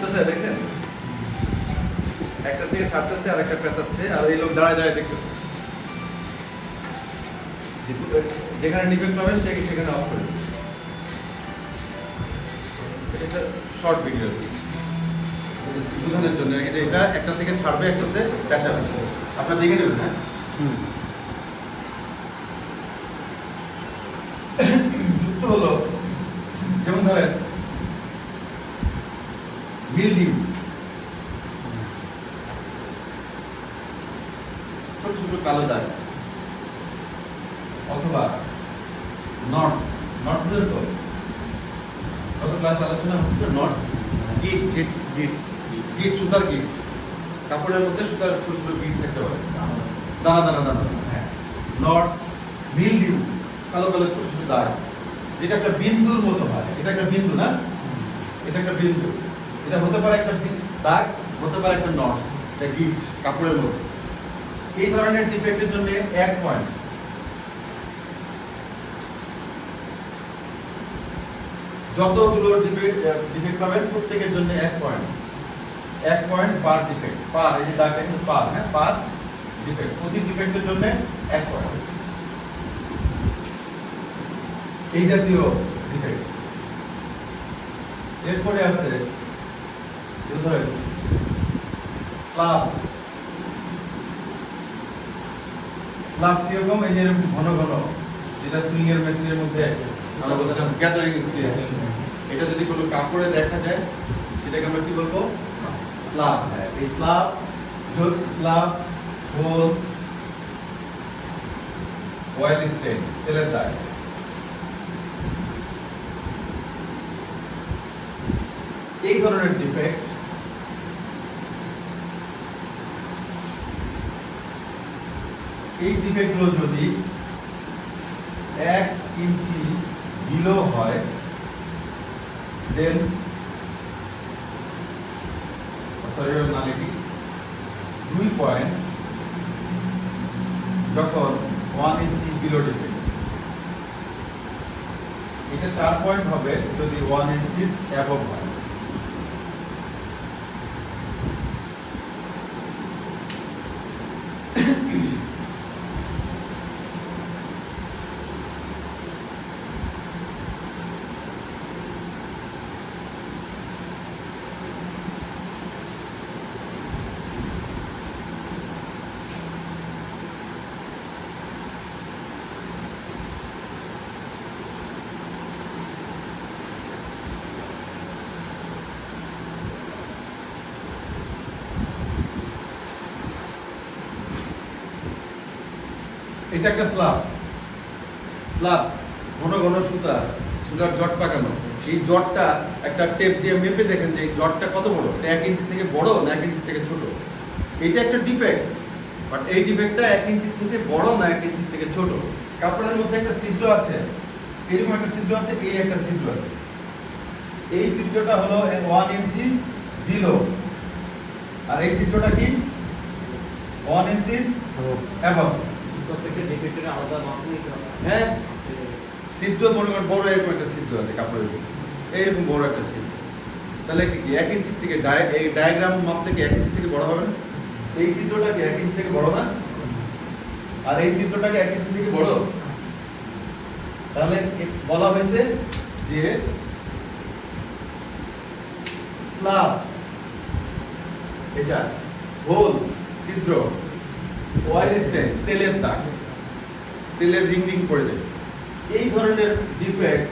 বুঝতেছে দেখছেন একটা থেকে ছাড়তেছে আর একটা পেঁচাচ্ছে আর এই লোক দাঁড়ায় দাঁড়ায় দেখতেছে যেখানে ডিফেক্ট হবে সেখানে অফ করে দেবে। এটা শর্ট ভিডিও বোঝানোর জন্য এটা একটা থেকে ছাড়বে একটাতে পেঁচাবে আপনার দেখে নেবেন। হ্যাঁ সূত্র হলো যেমন ধরেন মিলডিউ ছোট ছোট কালো দাগ অথবা নটস বুঝলেন তো গত ক্লাস আলোচনা হচ্ছিল নটস গিট সুতার গিট কাপড়ের মধ্যে সুতার ছোট ছোট গিট থাকতে পারে দানা হ্যাঁ নটস মিলডিউ কালো কালো ছোট ছোট দাগ যেটা একটা বিন্দুর মতো হয় এটা একটা বিন্দু না এটা একটা বিন্দু এটা হতে পারে একটা দাগ হতে পারে একটা নটস এটা গিট কাপড়ের মধ্যে এই ধরনের ডিফেক্টের জন্য 1 পয়েন্ট যতগুলো ডিফেক্ট পাবেন প্রত্যেকের জন্য 1 পয়েন্ট পার ডিফেক্ট পার এই যে দাগটা কিন্তু পার হ্যাঁ পার ডিফেক্ট প্রতি ডিফেক্টের জন্য 1 পয়েন্ট এই জাতীয় ডিফেক্ট। এরপরে আছে ধরেন স্ল্যাব কিরকম এই যে ঘন যেটা সুইং এর মেশিনের মধ্যে আমরা বলছিলাম গ্যাদারিং স্টেজ এটা যদি কোনো কাপড়ে দেখা যায় সেটাকে আমরা কি বলবো স্ল্যাব। হ্যাঁ এই স্ল্যাব হোল অয়েল স্টেন তেলের দাগ এই ধরনের ডিফেক্ট এই ডিফেক্টগুলো যদি 1 ইঞ্চি বিলো হয় দেন নালিটি 2 পয়েন্ট যখন 1 ইঞ্চি বিলো ডিফেক্ট এটা 4 পয়েন্ট হবে যদি 1 ইঞ্চি অ্যাবভ হয়। এটা একটা স্ল্যাব ঘন সুতার জট পাকানো সেই জটটা একটা টেপ দিয়ে মেপে দেখেন যে এই জটটা কত বড় 1 ইঞ্চি থেকে বড় না 1 ইঞ্চি থেকে ছোট। এটা একটা ডিফেক্ট বাট এই ডিফেক্টটা 1 ইঞ্চি থেকে বড় না 1 ইঞ্চি থেকে ছোট। কাপড়ের মধ্যে একটা ছিদ্র আছে এরকম একটা ছিদ্র আছে এই একটা ছিদ্র আছে এই ছিদ্রটা হলো 1 ইঞ্চি বিলো আর এই ছিদ্রটা কি 1 ইঞ্চি অ্যাবভ। হ্যাঁ ছিদ্র মনে করেন বড় এরকম একটা ছিদ্র আছে কাপড়ের এইরকম বড় একটা ছিদ্র তাহলে কি 1 ইঞ্চি থেকে এই ডায়াগ্রাম মাপলে কি 1 ইঞ্চি থেকে বড় হবে না? এই ছিদ্রটা কি 1 ইঞ্চি থেকে বড় না আর এই ছিদ্রটা কি 1 ইঞ্চি থেকে বড়? তাহলে বলা হয়েছে যে স্ল্যাব এটা হোল ছিদ্র অয়েল স্টেন তেলের দাগ তেলের রিং পড়ে যাবে এই ধরনের ডিফেক্ট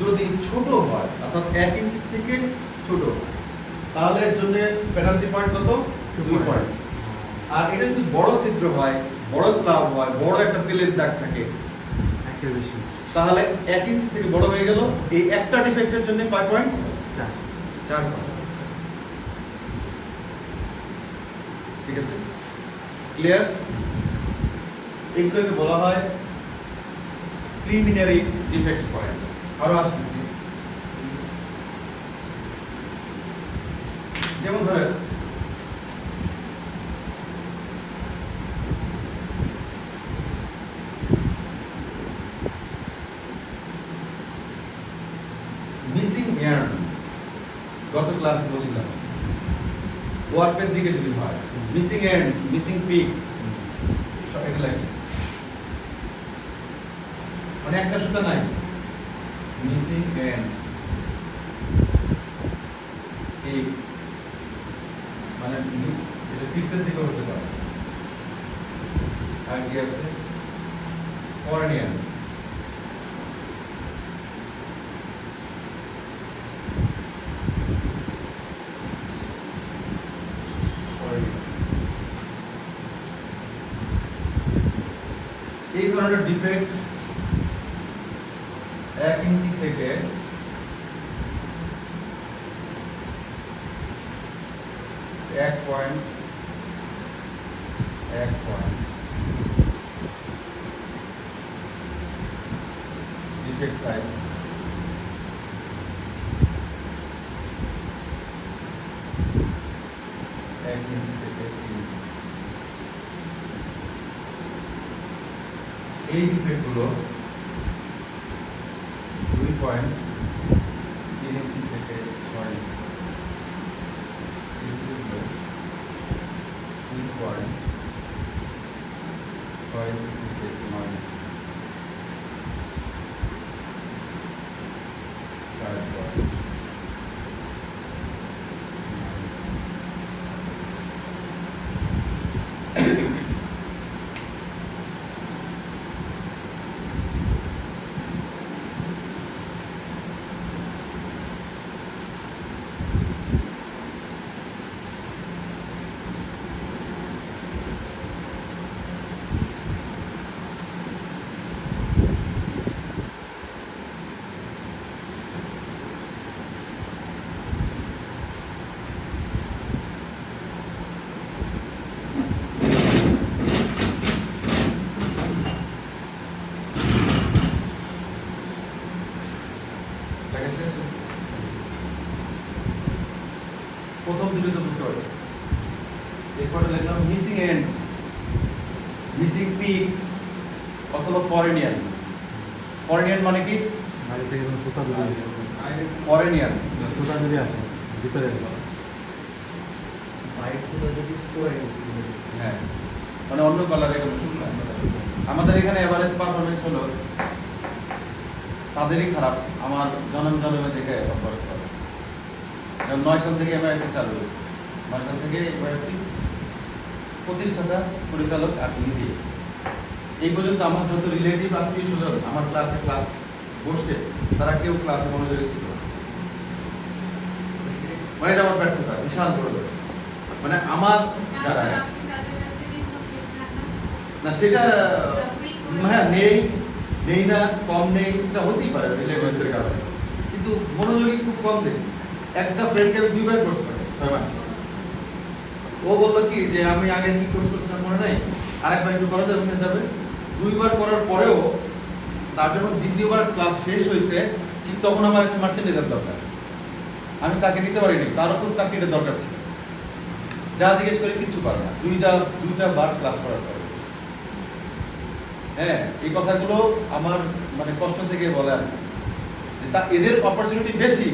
যদি ছোট হয় অর্থাৎ 1 ইঞ্চি থেকে ছোট তাহলে এর জন্য পেনাল্টি পয়েন্ট কত 2 পয়েন্ট। আর এটা যদি বড় ছিদ্র হয় বড় স্ল্যাব হয় বড় একটা তেলের দাগ থাকে তাহলে 1 ইঞ্চি থেকে বড় হয়ে গেল এই একটা ডিফেক্টের জন্য কয় পয়েন্ট 4 পয়েন্ট। ঠিক আছে ক্লিয়ার? এগুলোকে বলা হয় প্রিলিমিনারি ডিফেক্টস পয়েন্ট। আরো আসতেছি যেমন ধরেন মিসিং ইয়ার্ন গত ক্লাসে বলছিলাম ওয়ার্পের দিকে যদি হয় মিসিং এন্ডস মিসিং পিকস এগুলো কি মানে একটা সুতা নাই মিসিং এন্ডস পিকস মানে এটা পিক্সের দিকে হতে পারে আর কি আছে কর্নিয়াল এই ধরনের ডিফেক্ট 1 ইঞ্চি থেকে 1 পয়েন্ট ডিফেক্ট সাইজ 1 ইঞ্চি থেকে 3 ইঞ্চি। এই ডিফেক্টগুলো 2.3 ইঞ্চি থেকে 6 ইঞ্চি। এই ডিফেক্টগুলো 2.6 ইঞ্চি থেকে 9 ইঞ্চি। 4.9 প্রথম দুটো তো বুঝতে পারছি এরপরে লিখলাম মিসিং এন্ডস মিসিং পিকস অথবা ফরেনিয়ান ফরেনিয়ান মানে কি ফরেনিয়ান সুতা যদি আছে ভিতরে হ্যাঁ মানে অন্য কালারে আমাদের এখানে এভারেজ পারফরমেন্স হলো তাদেরই খারাপ আমার জন্মে দেখে অভ্যাস করে 9 সাল থেকে এবার চালু হয়েছে 9 সাল থেকে এবার একটি প্রতিষ্ঠাতা পরিচালক আর নিজে এই পর্যন্ত আমার যত রিলেটিভ আত্মীয় স্বজন আমার ক্লাস বসছে তারা কেউ ক্লাসে মনোযোগী ছিল না। মানে এটা আমার ব্যর্থতা বিশাল বড় ব্যর্থতা। মানে আমার যারা না সেটা হ্যাঁ নেই না কম নেই এটা হতেই পারে রিলেটিভের কারণে কিন্তু মনোযোগী খুব কম দেখছি একটা ফ্রেন্ডকে আমি 2 বার কোর্স করাই 6 মাস ও বললো কি যে আমি আগে কি কোর্স করছিলাম মনে নাই আরেকবার একটু করা যাবে 2 বার করার পরেও তার যখন দ্বিতীয়বার ক্লাস শেষ হয়েছে ঠিক তখন আমার একটা মার্চেন্ডাইজার দরকার আমি তাকে নিতে পারিনি তার উপর চাকরিটা দরকার ছিল যা জিজ্ঞেস করে কিছু পারে না দুইটা বার ক্লাস করার পরে হ্যাঁ এই কথাগুলো আমার মানে কষ্ট থেকে বলে আর যে তা এদের অপরচুনিটি বেশি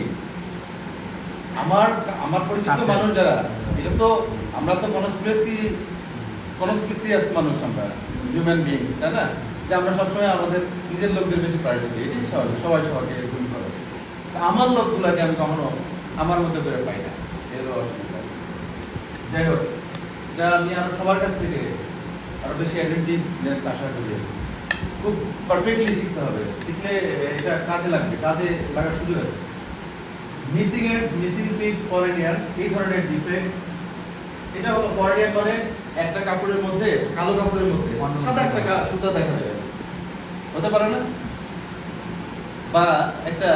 আমার পরিচিত মানুষ যারা এটা তো আমরা তো কনস্পিসিয়াস মানুষ আমরা হিউম্যান বিইংস তাই না যে আমরা সবসময় আমাদের নিজের লোকদের বেশি প্রায়োরিটি দিই এটাই স্বাভাবিক সবাই সবাইকে এরকম করে আমার লোকগুলোকে আমি কখনো আমার মধ্যে করে পাই না এর অসুবিধা যাই হোক এটা আমি আরো সবার কাছ থেকে আরো বেশি অ্যাটেন্টিভনেস আশা করি খুব পারফেক্টলি শিখতে হবে শিখলে এটা কাজে লাগবে কাজে লাগার সুযোগ আছে মিসিং এন্ডস মিসিং পিকস ফরেনিয়ান এই ধরনের ডিফেক্ট এটা হলো ফরেনিয়ান মানে একটা কাপড়ের মধ্যে কালো কাপড়ের মধ্যে সাদা একটা সুতা দেখা যায় হতে পারে না বা একটা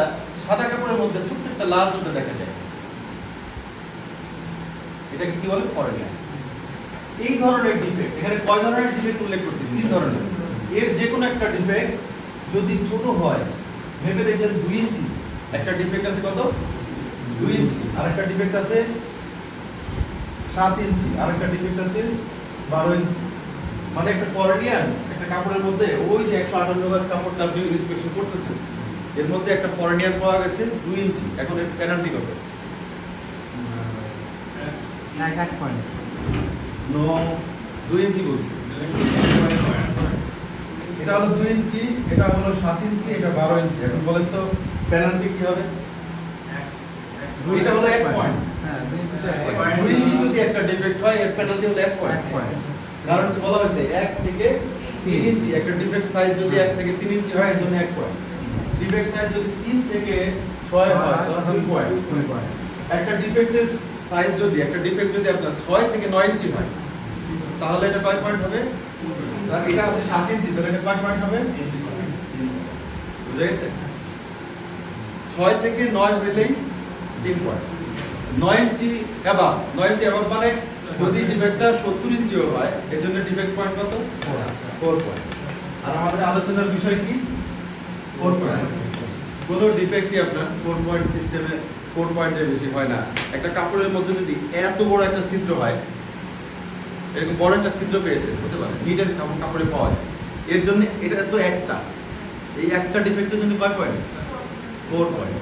সাদা কাপড়ের মধ্যে ছোট্ট একটা লাল সুতা দেখা যায় এটাকে কি বলে ফরেনিয়ান এই ধরনের ডিফেক্ট এখানে কয় ধরনের ডিফেক্ট উল্লেখ করছি 3 ধরনের এর যে কোনো একটা ডিফেক্ট যদি ছোট হয় ভেবে দেখলেন 2 ইঞ্চি একটা ডিফেক্ট আছে কত 2 ইঞ্চি আরেকটা ডিফেক্ট আছে 7 ইঞ্চি আরেকটা ডিফেক্ট আছে 12 ইঞ্চি মানে একটা ফরেনিয়ান একটা কাপড়ের মধ্যে ওই যে 158 গজ কাপড়টা আপনি ইন্সপেকশন করতেছেন এর মধ্যে একটা ফরেনিয়ান পাওয়া গেছে 2 ইঞ্চি এখন এর পেনাল্টি কত এক পয়েন্ট। নো, 2 ইঞ্চি বলছি। এটা হলো 2 ইঞ্চি, এটা হলো 7 ইঞ্চি, এটা 12 ইঞ্চি। এখন বলেন তো পেনাল্টি কি হবে? এটা হলো 1 পয়েন্ট। হ্যাঁ, 2 ইঞ্চিতে 2 ইঞ্চি যদি একটা ডিফেক্ট হয় এর পেনাল্টি হলো 1 পয়েন্ট। কারণ কি বলা হয়েছে 1 থেকে 3 ইঞ্চি, একটা ডিফেক্ট সাইজ যদি 1 থেকে 3 ইঞ্চি হয় এর জন্য 1 পয়েন্ট। ডিফেক্ট সাইজ যদি 3 থেকে 6 হয় তাহলে 2 পয়েন্ট। একটা ডিফেক্টের সাইজ যদি আপনার 6 থেকে 9 ইঞ্চি হয় তাহলে এটা কয় পয়েন্ট হবে? আর এটা হচ্ছে 7 ইঞ্চি, তাহলে এটা কয় পয়েন্ট হবে? বুঝা গেছে? 6 থেকে 9 হলেই 3 পয়েন্ট। 9 ইঞ্চি এবাব, 9 ইঞ্চি এবাব মানে যদি ডিফেক্টটা 70 ইঞ্চিও হয় এর জন্য ডিফেক্ট পয়েন্ট কত? 4 পয়েন্ট। আর আমাদের আলোচনার বিষয় কি? 4 পয়েন্ট। কোনো ডিফেক্টই আপনার 4 পয়েন্ট সিস্টেমে 4 পয়েন্টের বেশি হয় না। একটা কাপড়ের মধ্যে যদি এত বড় একটা ছিদ্র হয়, এরকম বড় একটা ছিদ্র পেয়েছে হতে পারে নিটের কাপড়ে পাওয়া যায়, এর জন্য এটা তো একটা, এই একটা ডিফেক্টের জন্য কয় পয়েন্ট? 4 পয়েন্ট।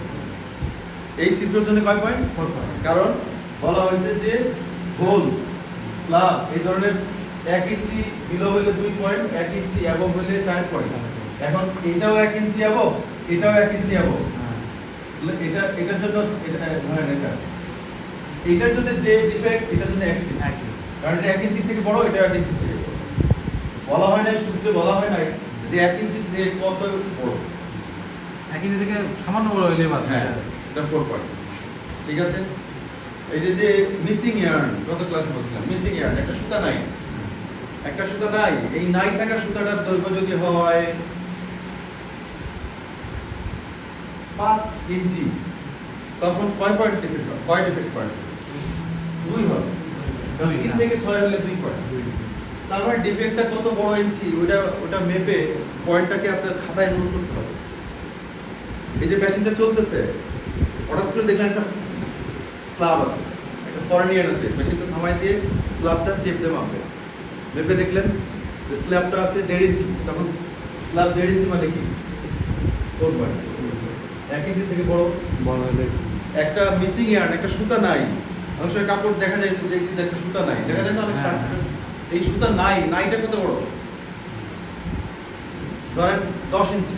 এই ছিদ্রের জন্য কয় পয়েন্ট? 4 পয়েন্ট। কারণ বলা হয়েছে যে হোল স্ল্যাব এই ধরনের 1 ইঞ্চি বিলো হলে 2 পয়েন্ট, 1 ইঞ্চি অ্যাবভ হলে 4 পয়েন্ট। এখন এটাও 1 ইঞ্চি অ্যাবভ, এটাও 1 ইঞ্চি অ্যাবভ। এটার জন্য এটার জন্য যে ডিফেক্ট এটার জন্য একই, কারণ এটা 1 ইঞ্চি থেকে বড়, এটা 1 ইঞ্চি থেকে বড়। বলা হয় নাই, সূত্রে বলা হয় নাই যে 1 ইঞ্চি থেকে কত বড়, 1 ইঞ্চি থেকে সামান্য বড় হইলে বাস। হ্যাঁ এটা 4 পয়েন্ট। ঠিক আছে? এই যে মিসিং ইয়ার্ন, গত ক্লাসে বলছিলাম মিসিং ইয়ার্ন, একটা সুতা নাই, একটা সুতা নাই, এই নাই থাকা সুতাটার দৈর্ঘ্য যদি হয় 5 ইঞ্চি তখন কয় পয়েন্ট ডিফেক্ট হয়? কয় ডিফেক্ট পয়েন্ট? 2 হবে। 3 থেকে 6 হলে 2 পয়েন্ট। তারপর ডিফেক্টটা কত বড় ইঞ্চি ওটা মেপে পয়েন্টটাকে আপনার খাতায় নোট করতে হবে। এই যে মেশিনটা চলতেছে, হঠাৎ করে দেখলেন একটা স্ল্যাব আছে, একটা ফরেনিয়ান আছে, মেশিনটা থামাই দিয়ে স্ল্যাবটা টেপ দিয়ে মাপবে, মেপে দেখলেন যে স্ল্যাবটা আছে 1.5 ইঞ্চি, তখন স্ল্যাব 1.5 ইঞ্চি মানে কি? 4 পয়েন্ট। 1 ইঞ্চি থেকে বড় হলে একটা মিসিং ইয়ার্ন, একটা সুতা নাই। অনেক সময় কাপড় দেখা যায় যে একটা সুতা নাই, দেখা যায় না অনেক শার্ট, এই সুতা নাই, নাইটা কত বড়? ধরেন 10 ইঞ্চি,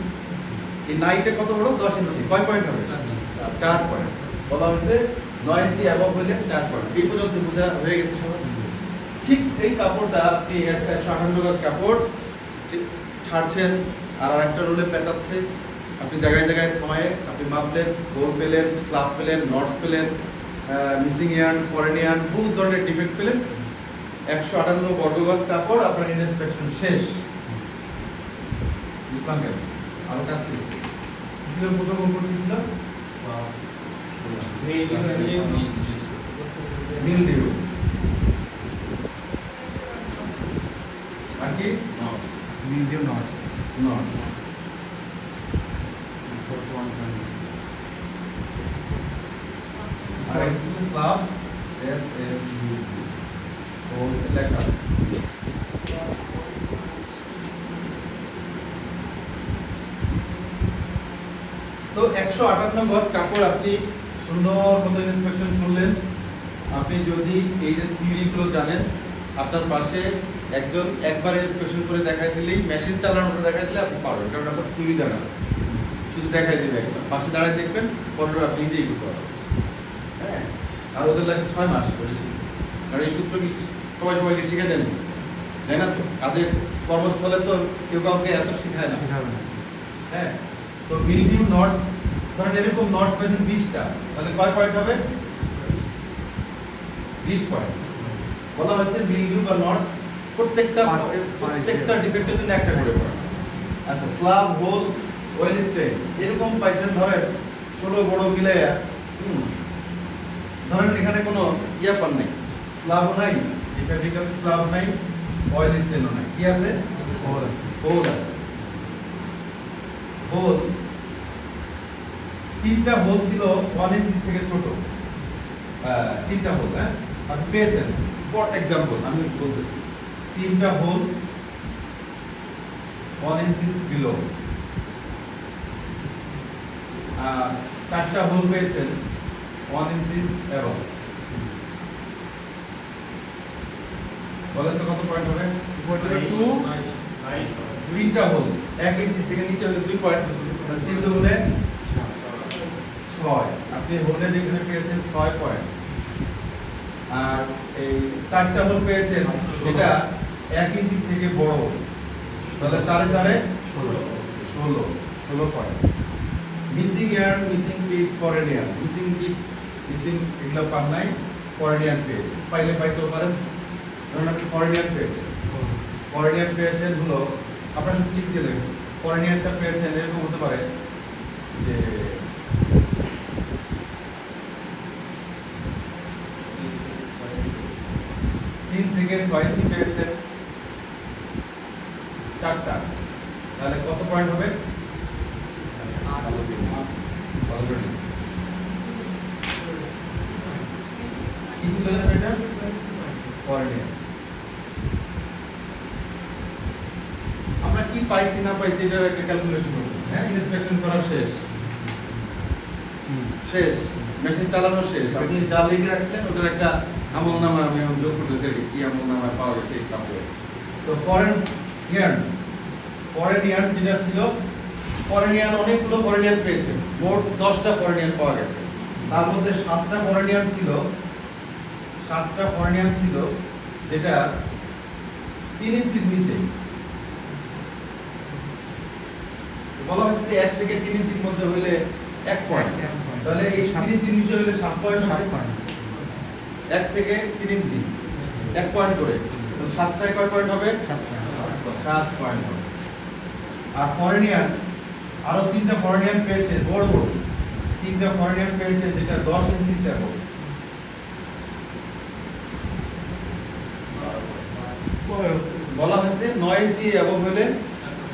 এই নাইটা কত বড়? 10 ইঞ্চি। কয় পয়েন্ট হবে? 4 পয়েন্ট। বলা হয়েছে 9 ইঞ্চি অ্যাবভ হলে 4 পয়েন্ট। এই পর্যন্ত বোঝা হয়ে গেছে সবার? ঠিক এই কাপড়টা আপনি 158 গজ কাপড় ছাড়ছেন আর একটা রোলে পেঁচাচ্ছে, আপনি জায়গায় জায়গায় থামায়ে আপনি মাপলেন, হোল পেলেন, স্ল্যাব পেলেন, নটস পেলেন, মিসিং ইয়ার্ন, ফরেনিয়ান, বহু ধরনের ডিফেক্ট পেলেন। 158 বর্গ গজ কাপড়, আপনার ইন্সপেকশন শেষ। বুঝলাম কেন? আরো কাছে ছিল প্রথম অঙ্ক কি ছিল? মিলডিউ। আর কি? মিডিয়াম নটস। নটস। আর এক ছিল স্ল্যাব, SLUB, হোল লেখা আছে। তো 158 গজ কাপড় আপনি সুন্দর মতো ইন্সপেকশন করলেন। আপনি যদি এই যে থিওরিগুলো জানেন, আপনার পাশে একজন একবার ইন্সপেকশন করে দেখাই দিলেই, মেশিন চালানোটা দেখাই দিলে আপনি পারবেন, কারণ আপনার থিওরি জানা আছে। শুধু দেখাই দিবে একবার, পাশে দাঁড়ায় দেখবেন, পরের আপনি নিজেই করতে পারবেন। হ্যাঁ, আর ওদের লাগে 6 মাস করে শিখবে, কারণ এই সূত্র কি সবাইকে শিখে দেন, তাই না? তো কাজের কর্মস্থলে তো কেউ কাউকে এত শেখায় না। হ্যাঁ, তো মিলডিউ নটস, ধরেন এরকম নটস পেয়েছেন 20টা, তাহলে কয় পয়েন্ট হবে? 20 পয়েন্ট। বলা হয়েছে মিলডিউ বা নটস প্রত্যেকটা ডিফেক্টের জন্য একটা করে পয়েন্ট। আচ্ছা, স্ল্যাব, হোল, অয়েল স্টেন এরকম পাইছেন, ধরেন ছোট বড় মিলাইয়া, ধরেন এখানে কোনো ইয়া পান নাই, স্ল্যাবও নাই, ডিফেক্টিভ স্ল্যাব নাই, অয়েল স্টেনও নাই, কি আছে? হোল আছে। হোল আছে। হোল 3টা হোল ছিল 1 ইঞ্চি থেকে ছোট, 3টা হোল, হ্যাঁ আপনি পেয়েছেন। ফর এক্সাম্পল আমি বলতেছি, 3টা হোল 1 ইঞ্চি বিলো, 4টা হোল পেয়েছেন 1 ইঞ্চি অ্যাবভ। বলেন তো কত পয়েন্ট হবে? টু তিনটা হোল 1 ইঞ্চি থেকে নিচে হলে 2 পয়েন্ট, তাহলে 3 দুগুণে 6। আপনি হোলের এখানে পেয়েছেন 6 পয়েন্ট। আর এই চারটা হোল পেয়েছেন এটা 1 ইঞ্চি থেকে বড়, তাহলে 4 4 16 point. Missing yarn, missing pix, foreign yarn, missing pix, missing এগুলো পান নাই, ফরেন ইয়ার্ন পেয়েছেন। পাইলে পাইতেও পারেন, ধরুন আপনি ফরেন ইয়ার্ন পেয়েছেন, ফরেন ইয়ার্ন পেয়েছেন হলো আপনার সব ক্লিক দিয়ে দেবেন। ফরেন ইয়ার্নটা পেয়েছেন এরকম হতে পারে যে 3 থেকে 6 ইঞ্চি পেয়েছেন চারটা, তাহলে কত পয়েন্ট হবে? অলরেডি কি ছিল জানেন এটা? Foreign yarn. আমরা কি পাইছি না পাইছি এটার একটা ক্যালকুলেশন করতেছি। হ্যাঁ, ইন্সপেকশন করা শেষ, মেশিন চালানো শেষ। আপনি যা লিখে রাখছিলেন ওটার একটা আমলনামা আমি যোগ করতেছি, কি আমলনামা পাওয়া গেছে এই কাপড়ে। তো ফরেন ইয়ার্ন যেটা ছিল, ফরেন ইয়ার্ন অনেকগুলো ফরেন ইয়ার্ন পেয়েছে, মোট 10টা ফরেন ইয়ার্ন পাওয়া গেছে। তার মধ্যে 7টা ফরেন ইয়ার্ন ছিল যেটা 3 ইঞ্চির নিচে। বলা হচ্ছে যে 1 থেকে 3 ইঞ্চির মধ্যে হলে 1 পয়েন্ট, তাহলে এই 3 ইঞ্চির নিচে হলে 7 পয়েন্ট হবে। 1 থেকে 3 ইঞ্চি 1 পয়েন্ট করে, তো 7টায় কয় পয়েন্ট হবে? 7 পয়েন্ট হবে। আর ফরেন ইয়ার্ন আরো 3টা ফরেন ইয়ার্ন পেয়েছে, বড় 3টা ফরেন ইয়ার্ন পেয়েছে যেটা 10 ইঞ্চি স্যাবো। বলা হয়েছে 9 ইঞ্চি এবং হলে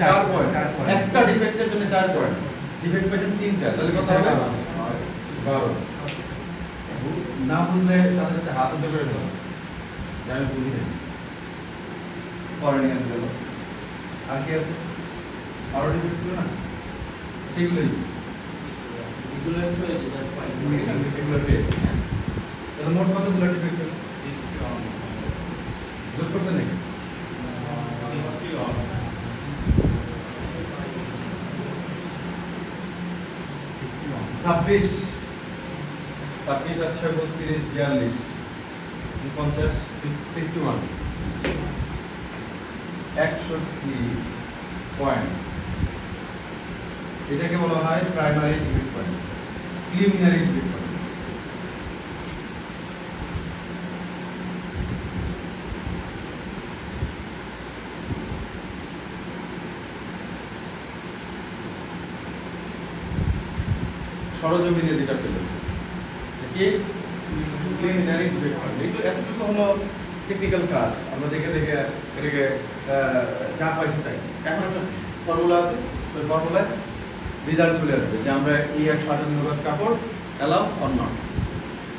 4 পয়েন্ট। একটা ডিফেক্টের জন্য 4 পয়েন্ট, ডিফেক্ট পেয়েছেন 3টা, তাহলে কত হবে? 12। না বুঝলে সাথে সাথে হাত উঁচু করে দাও, আমি বুঝি না। ফরেন ইয়ার্ন গেল, আর কি আছে? আরো ডিফেক্ট ছিল না, সেগুলোই এগুলো পেয়েছে। তাহলে মোট কতগুলো ডিফেক্ট হলো? যোগ করছে নাকি? 26 আর 6 32 42 50 61 61 পয়েন্ট। এটাকে বলা হয় primary defect point, preliminary defect point. সরজমিনে যেটা পেল কি প্রিলিমিনারি ডিফেক্ট পয়েন্ট। এগুলো এতটুকু হলো টেকনিক্যাল কাজ, আমরা দেখে দেখে এটাকে যা পাইছি তাই। এখন একটা ফর্মুলা আছে, ওই ফর্মুলায় রেজাল্ট চলে আসবে যে আমরা এই 158 গজ কাপড় অ্যালাউ অর নট।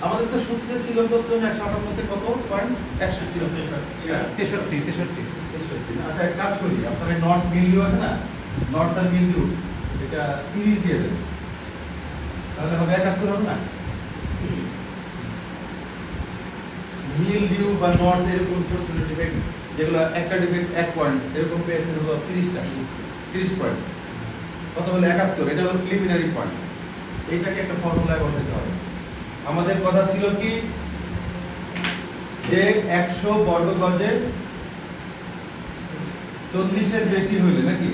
আমাদের তো সূত্রে ছিল কত? 158 কত পয়েন্ট? 63। আচ্ছা, এক কাজ করি, আপনার নর্থ মিলিউ আছে না, নর্থ আর মিলিউ, এটা 30 দিয়ে দেন, তাহলে হবে 71 হবে না? মিলডিউ বা নর্থ এরকম ছোট ছোট ডিফেক্ট যেগুলো একটা ডিফেক্ট 1 পয়েন্ট এরকম পেয়েছেন হলো 30 পয়েন্ট, কত হলো 71। এটা হলো প্রিলিমিনারি পয়েন্ট। এইটাকে একটা ফর্মুলায় বসাতে হবে। আমাদের কথা ছিল কি যে 100 বর্গ গজে 40 এর বেশি হইলে নাকি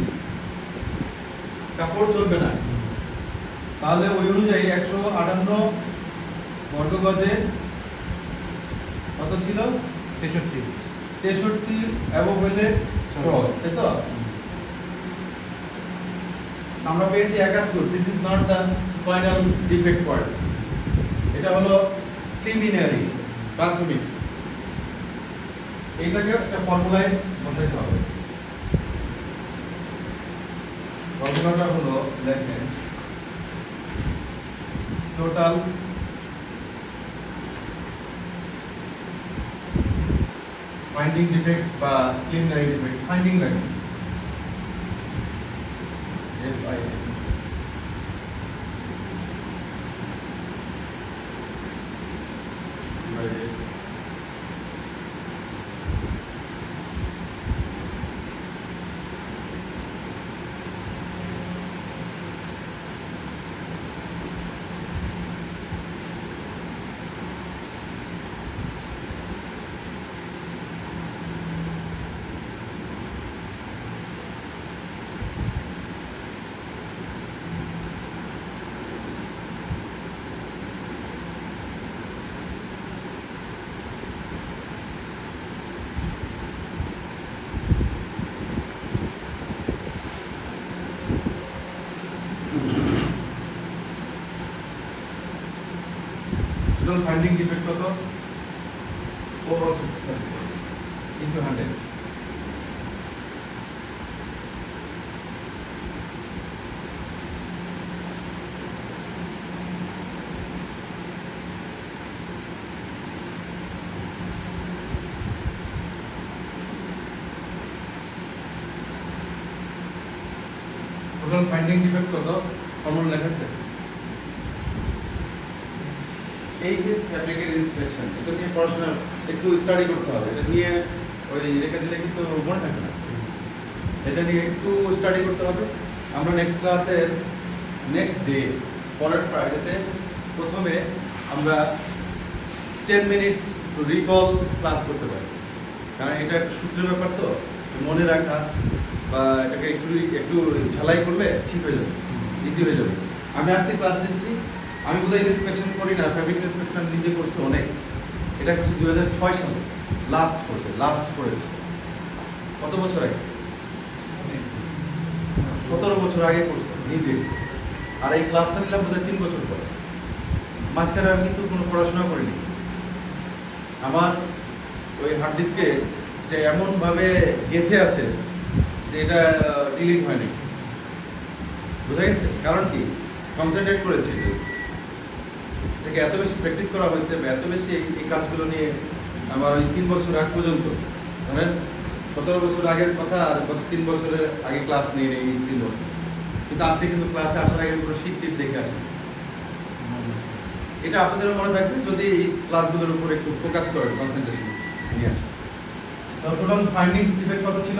কাপড় চলবে না, তাহলে ওই অনুযায়ী 158 বর্গ গজে কত ছিল? 63 এবং হইলে ক্রস, তাই তো? আমরা পেয়েছি 71। This is not the final defect point, এটা হলো প্রিলিমিনারি, প্রাথমিক। এইটাকে একটা ফর্মুলায় বসাইতে হবে। ফর্মুলাটা হলো দেখেন, টোটাল ফাইন্ডিং ডিফেক্ট বা প্রিলিমিনারি ডিফেক্ট, ফাইন্ডিং লাগে টোটাল ফাইন্ডিং ডিফেক্ট কত? Oh sorry into 100। Total finding defect কত? ফর্মুলা লেখা আছে। এই যে ফ্যাব্রিকের ইন্সপেকশন, এটা নিয়ে পড়াশোনা একটু স্টাডি করতে হবে। এটা নিয়ে ওই রেখে দিলে কিন্তু মনে থাকে না। এটা নিয়ে একটু স্টাডি করতে হবে। আমরা নেক্সট ক্লাসের নেক্সট ডে পরের ফ্রাইডেতে প্রথমে আমরা 10 মিনিটস রিকল ক্লাস করতে পারি, কারণ এটা একটা সূত্রের ব্যাপার, তো মনে রাখা বা এটাকে একটু একটু ঝালাই করলে ঠিক হয়ে যাবে, ইজি হয়ে যাবে। আমি আজকে ক্লাস নিচ্ছি। আমি বোধহয় ইন্সপেকশন করি না, ফ্যাব্রিক ইন্সপেকশন নিজে করছি অনেক। এটা করছি 2006 সালে লাস্ট করেছে। কত বছর আগে? 17 বছর আগে করছে নিজে। আর এই ক্লাসটা নিলাম বোধহয় 3 বছর পরে। মাঝখানে আমি কিন্তু কোনো পড়াশোনা করিনি। আমার ওই হার্ড ডিস্কে যে এমনভাবে গেঁথে আছে যে এটা ডিলিট হয়নি। বুঝা গেছে? কারণ কি? কনসেন্ট্রেট করেছি, এটাকে এত বেশি প্র্যাকটিস করা হয়েছে, এত বেশি এই কাজগুলো নিয়ে আমার ওই 3 বছর আগ পর্যন্ত, ধরেন 17 বছর আগের কথা আর গত 3 বছরের আগে ক্লাস নেই এই 3 বছর। কিন্তু আজকে কিন্তু ক্লাসে আসার আগে পুরো শীট টিপ দেখে আসি। এটা আপনাদেরও মনে থাকবে যদি এই ক্লাসগুলোর উপর একটু ফোকাস করেন, কনসেন্ট্রেশন নিয়ে আসেন। তো টোটাল ফাইন্ডিংস ডিফেক্ট কত ছিল?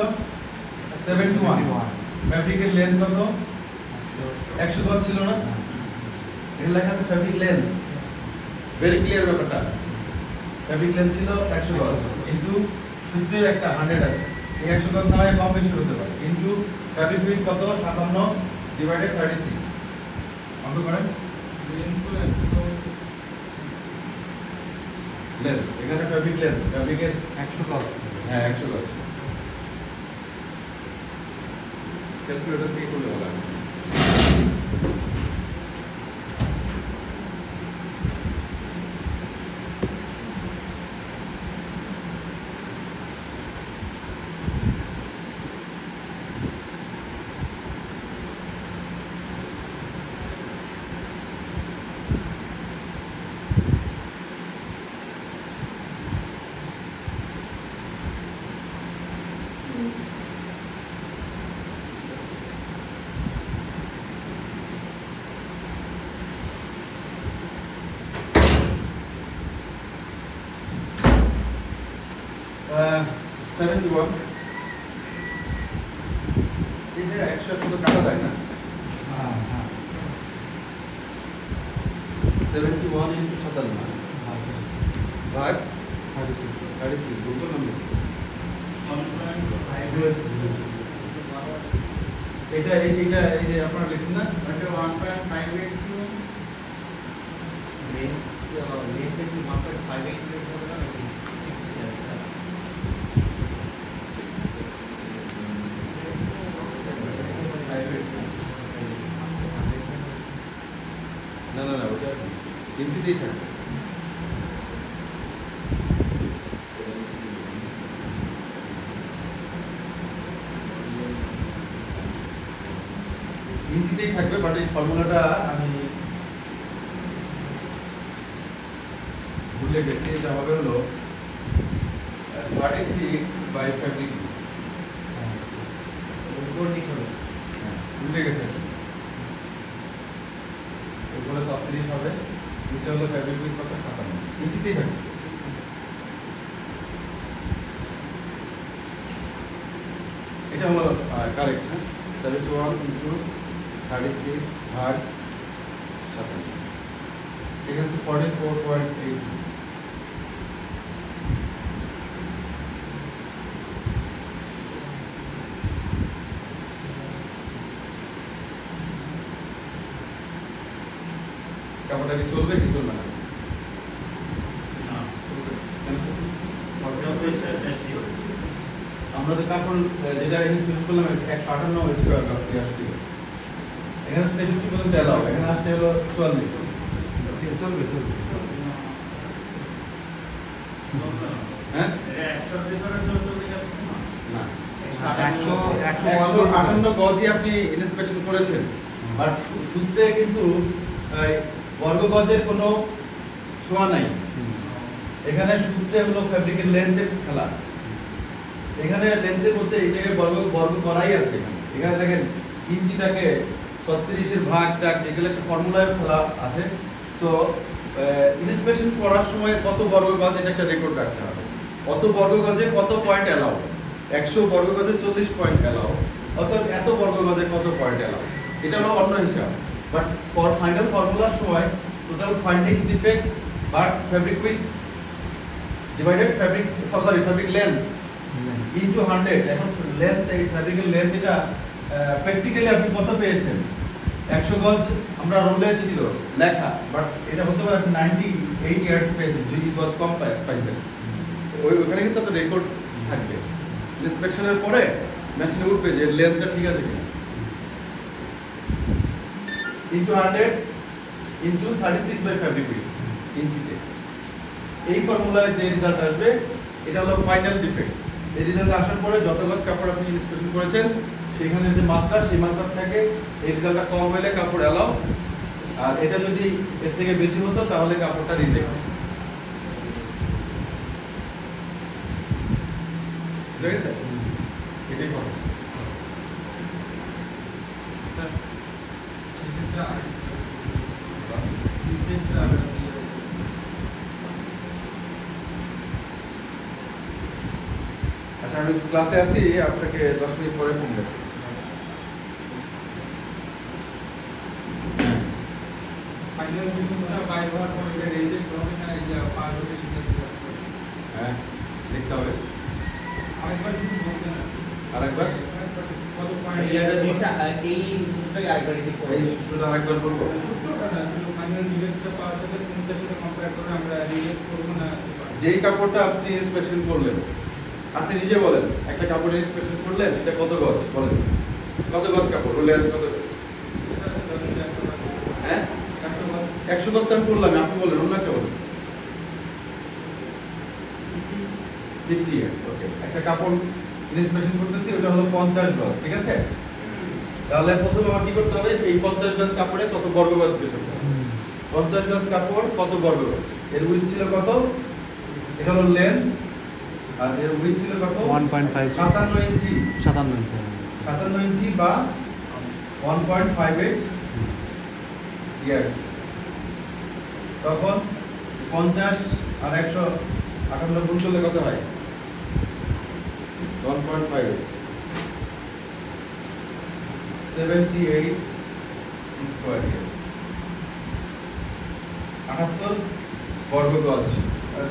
71। ফ্যাব্রিকের লেন্থ কত? 100 গজ ছিল না? এর লেখা আছে ফ্যাব্রিক লেন্থ। ভেরি ক্লিয়ার ব্যাপারটা। ফ্যাব্রিক লেন্থ ছিল 100 গজ, কিন্তু সূত্রের একটা 100 আছে। এই 100 গজ না হয় কম বেশি হতে পারে, কিন্তু ফ্যাব্রিক উইথ কত? 57 ডিভাইডেড 36। অঙ্ক করেন। লেন্থ, এখানে ফ্যাব্রিক লেন্থ, ফ্যাব্রিকের 100 গজ। হ্যাঁ 100 গজ। ক্যালকুলেটর দিয়ে করলে ভালো হয়। Uh, 71 এটা 100 তো কাটা যায় না। হ্যাঁ হ্যাঁ 71 ইনটু 57 ভাগ 36 দুটো নম্বর। এটা এই যে আপনারা লিখছেন না, এটা 1.58 ছিল মেন থেকে 1.58 এর পরে না নাকি না ওটা ইঞ্চিতেই থাকবে। ইঞ্চিতেই থাকবে, বাট এই ফর্মুলাটা আমি ভুলে গেছি। এটা হবে হলো 36 বাই ফ্যাব্রিক। উপর নিচ হবে ভুলে গেছে, উপরে 37 হবে, নিচে হলো ফ্যাব্রিক উইথ কত? 57। ইঞ্চিতেই থাকবে। এটা হলো কারেক্ট। 71 ইন্টু 36 ভাগ 57, এখানে 44.8। কাপড়টা কি চলবে কি চলবে না? কেন চলবে? আমরা তো কাপড় যেটা ইনস্পেক্ট করলাম 158 স্কয়ার ইয়ার ছিল, এখানে 63 পর্যন্ত এলাও, এখানে আসতে হলো 44। চলবে হ্যাঁ এটা 100 ভিতরে চলে যাচ্ছে না। না, 158 158 গজই আপনি ইন্সপেকশন করেছেন, বাট সূত্রে কিন্তু বর্গ গজের কোনো ছোঁয়া নাই। এখানে সূত্রে হলো ফ্যাব্রিকের লেন্থের খেলা। এখানে লেন্থের মধ্যে এই জায়গায় বর্গ বর্গ করাই আছে। এখানে দেখেন ইঞ্চিটাকে 36 এর ভাগ টাক এগুলো একটা ফর্মুলায় ফেলা আছে। সো ইন্সপেকশন করার সময় কত বর্গ গজ এটা একটা রেকর্ড রাখতে হবে। কত বর্গ গজে কত পয়েন্ট এলাও, 100 বর্গ গজে 40 পয়েন্ট এলাও, অতএব এত বর্গ গজে কত পয়েন্ট এলাও, এটা হলো অন্য হিসাব। বাট ফর ফাইনাল ফর্মুলার সময় total finding defect but fabric with divided fabric length into 100। এখন লেন্থ, এই ফ্যাব্রিকের লেন্থ এটা প্র্যাকটিক্যালি আপনি কত পেয়েছেন? 100 গজ আমরা রোলে ছিল লেখা, বাট এটা হতে পারে 98 ইয়ার্স পেয়েছেন, 2 গজ কম পাইছেন। ওইখানে কিন্তু আপনার রেকর্ড থাকবে। ইন্সপেকশনের পরে মেশিনে উঠবে যে লেন্থটা ঠিক আছে কিনা। Into 100 into 36 by fabric with ইঞ্চিতে। এই ফর্মুলায় যে রেজাল্ট আসবে এটা হলো ফাইনাল ডিফেক্ট। এই রেজাল্ট আসার পরে যত গজ কাপড় আপনি ইন্সপেকশন করেছেন সেখানে যে মাত্রা, সেই মাত্রা থেকে এই রেজাল্টটা কম হলে কাপড় এলাও, আর এটা যদি এর থেকে বেশি হতো তাহলে কাপড়টা রিজেক্ট। ঠিক আছে, এটাই হবে। স্যার সেক্ষেত্রে আরেকটা আচ্ছা, আমি ক্লাসে আছি, আপনাকে 10 মিনিট পরে ফোন দেব। ফাইনাল বিন্দুটা বাইর হওয়ার পরে এটা রিজেক্ট হবে না, এই যে পার হতে শিখে হ্যাঁ, দেখতে হবে। আরেকবার কিছু বলতে না, আরেকবার কত পয়েন্ট এই সূত্রটাকে আরেকবার রিপিট করে এই সূত্রটা আরেকবার বলবো। সূত্রটা না, শুধু ফাইনাল রিজেক্টটা পাওয়ার সাথে কোনটার সাথে কম্পেয়ার করে আমরা রিজেক্ট করবো না। যেই কাপড়টা আপনি ইন্সপেকশন করলেন, আপনি নিজে বলেন, একটা কাপড় ইন্সপেকশন করলেন সেটা কত গজ বলেন? কত গজ কাপড় রোলে আছে? কত? হ্যাঁ, 100 গজ তো আমি করলাম, আপনি বলেন, অন্য একটা বলেন। 50 ইয়ার্স, ওকে। একটা কাপড় ইন্সপেকশন করতেছি, ওটা হলো 50 গজ, ঠিক আছে? তাহলে প্রথমে আমার কি করতে হবে? এই 50 গজ কাপড়ে কত বর্গ গজ বের করতে হবে। 50 গজ কাপড় কত বর্গ গজ? এর উইথ ছিল কত? এটা হলো লেন্থ, আর এর উইথ ছিল কত? 1.5 57 ইঞ্চি। 57 ইঞ্চি 57 ইঞ্চি বা 1.58 ইয়ার্স। তখন 50 আর 158 গুণ করলে কত হয়? 1.58 78 স্কয়ার ইয়ার্স। 78 বর্গ গজ,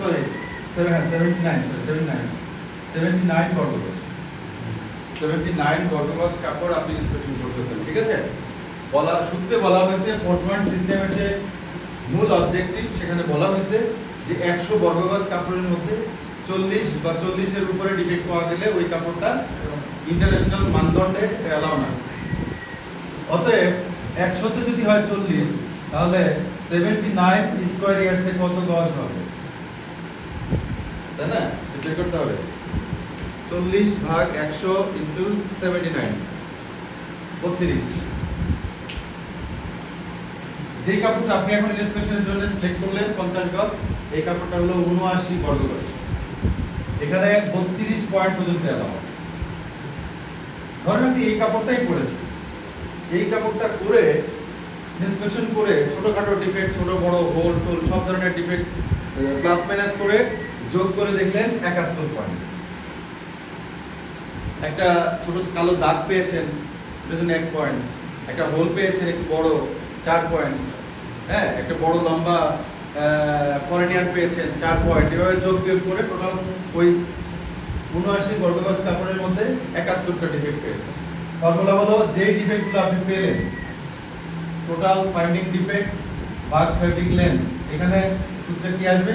সরি 79 বর্গ গজ। 79 বর্গ গজ কাপড় আপনি ইন্সপেকশন করতেছেন, ঠিক আছে? সূত্রে বলা হয়েছে ফোরথম্যান সিস্টেমের যে মূল অবজেক্টিভ, সেখানে বলা হয়েছে যে 100 বর্গ গজ কাপড়ের মধ্যে 40 বা 40 এর উপরে ডিফেক্ট পাওয়া গেলে ওই কাপড়টা ইন্টারন্যাশনাল মানদণ্ডে এলাও না। অতএব 100 তে যদি হয় 40, তাহলে 79 স্কয়ার ইয়ার্সে কত গজ হবে? তাই না? বের করতে হবে। 40 ভাগ 100 ইনটু 79, 32। যেই কাপড়টা আপনি এখন ইন্সপেকশনের জন্য সিলেক্ট করলেন 50 গজ, এই কাপড়টা হলো 79 বর্গ গজ। এখানে 32 পয়েন্ট পর্যন্ত এলাও। ধরেন আপনি এই কাপড়টাই পরেছেন, এই কাপড়টা করে ইন্সপেকশন করে ছোটখাটো ডিফেক্ট, ছোট বড় হোল টোল সব ধরনের ডিফেক্ট প্লাস মাইনাস করে যোগ করে দেখলেন 71 পয়েন্ট। একটা ছোট কালো দাগ পেয়েছেন, এটার জন্য 1 পয়েন্ট। একটা হোল পেয়েছেন একটু বড়, 4 পয়েন্ট। হ্যাঁ, একটা বড় লম্বা ফরেনিয়ার পেয়েছেন, 4 পয়েন্ট। এভাবে যোগ বিয়োগ করে টোটাল ওই 79 বর্গ গজ কাপড়ের মধ্যে 71টা ডিফেক্ট পেয়েছেন। ফর্মুলা হলো যেই ডিফেক্টগুলো আপনি পেলেন, টোটাল ফাইন্ডিং ডিফেক্ট ভাগ ফ্যাব্রিক লেন্থ, এখানে সূত্রে কি আসবে?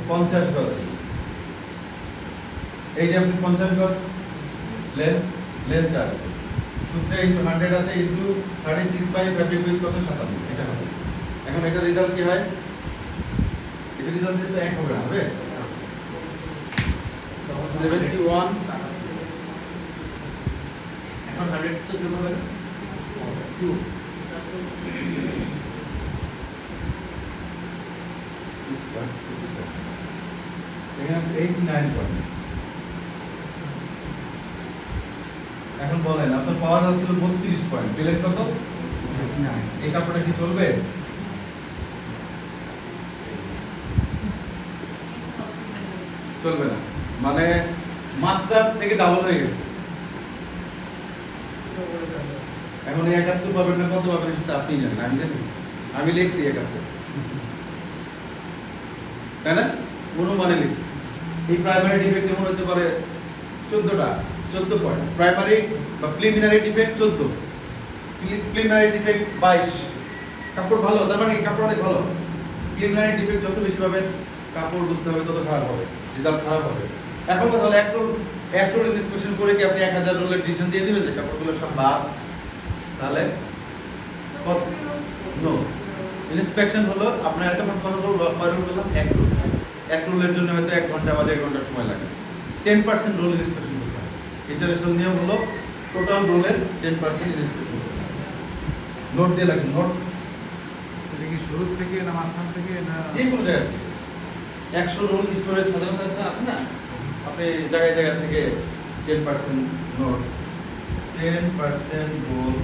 50 গজ। এই যে আপনি 50 গজ লেন্থ আসবে, সূত্রে ইনটু 100 আছে ইনটু 36 বাই ফ্যাব্রিক উইথ কত? 57, এটা হবে। এখন এটা রেজাল্ট কি হয়? এটা রেজাল্ট তো এক হবে না, হবে? 71 এখন 100 তো যোগ হবে না 2 এখানে আছে 89 পয়েন্ট। এখন বলেন আপনার পাওয়ার ছিল 32 পয়েন্ট, পেলেন কত? 89। এই কাপড়টা কি চলবে? চলবে না, মানে মাত্রা থেকে ডাবল হয়ে গেছে। এখন এই 71 পাবেন না কত পাবেন সেটা আপনি জানেন, আমি জানি। আমি লিখছি 71, তাই না? অনুমানে লিখছি। এই প্রাইমারি ডিফেক্ট যেমন হতে পারে 14 পয়েন্ট, প্রাইমারি বা প্রিলিমিনারি ডিফেক্ট 14, প্রিলিমিনারি ডিফেক্ট 22। কাপড় ভালো, তার মানে এই কাপড় অনেক ভালো। প্রিলিমিনারি ডিফেক্ট যত বেশি পাবেন কাপড় বুঝতে হবে তত খারাপ হবে, রেজাল্ট খারাপ হবে। এখন কথা হলো এক রোল ইন্সপেকশন করে কি আপনি 1000 রোলের ডিসিশন দিয়ে দিবেন যে কাপড়গুলো সব বাদ? তাহলে নো, ইন্সপেকশন হলো আপনার এতক্ষণ কত রোল করলাম? এক রোলের জন্য হয়তো 1 ঘন্টা বা 1.5 ঘন্টা সময় লাগে। 10% রোল ইন্সপেকশন করতে হয়। ইন্টারন্যাশনাল নিয়ম হলো টোটাল রোলের 10% ইন্সপেকশন করতে হয়। নোট দিয়ে লাগবে, নোট এটা কি শুরু থেকে না মাঝখান থেকে না যে কোনো জায়গা থেকে 100 রোল স্টোরেজ সাধারণত আছে না, আপনি জায়গায় জায়গা থেকে 10% নোট, 10% রোল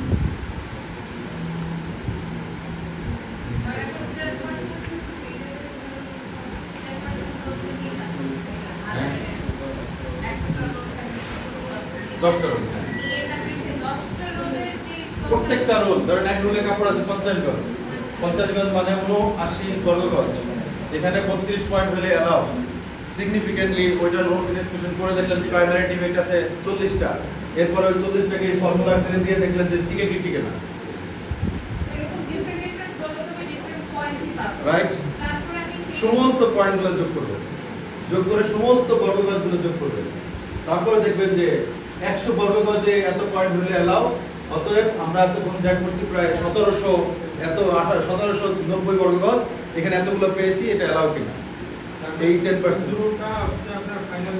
হ্যাঁ 10টা রোল, প্রত্যেকটা রোল ধরেন এক রোলে কাপড় আছে 50 গজ, 50 গজ মানে হলো 80 বর্গ গজ। এখানে 32 পয়েন্ট হলে অ্যালাউ। সিগনিফিকেন্টলি ওইটা রোল ইনস্পেকশন করে দেখলেন প্রাইমারি ডিফেক্ট আছে 40টা, এরপরে ওই 40টাকে এই ফর্মুলা ফেলে দিয়ে দেখলেন যে টিকে কি টিকে না, রাইট? সমস্ত পয়েন্টগুলো যোগ করবেন, যোগ করে সমস্ত বর্গ গজগুলো যোগ করবেন, তারপরে দেখবেন যে 100 বর্গ গজে এত পয়েন্ট হলে অ্যালাউ। অতএব আমরা এতক্ষণ যা করছি প্রায় 1790 বর্গ গজ, এখানে এতগুলো পেয়েছি, এটা অ্যালাউ কিনা এই 10%। শুরুটা হচ্ছে আপনার ফাইনাল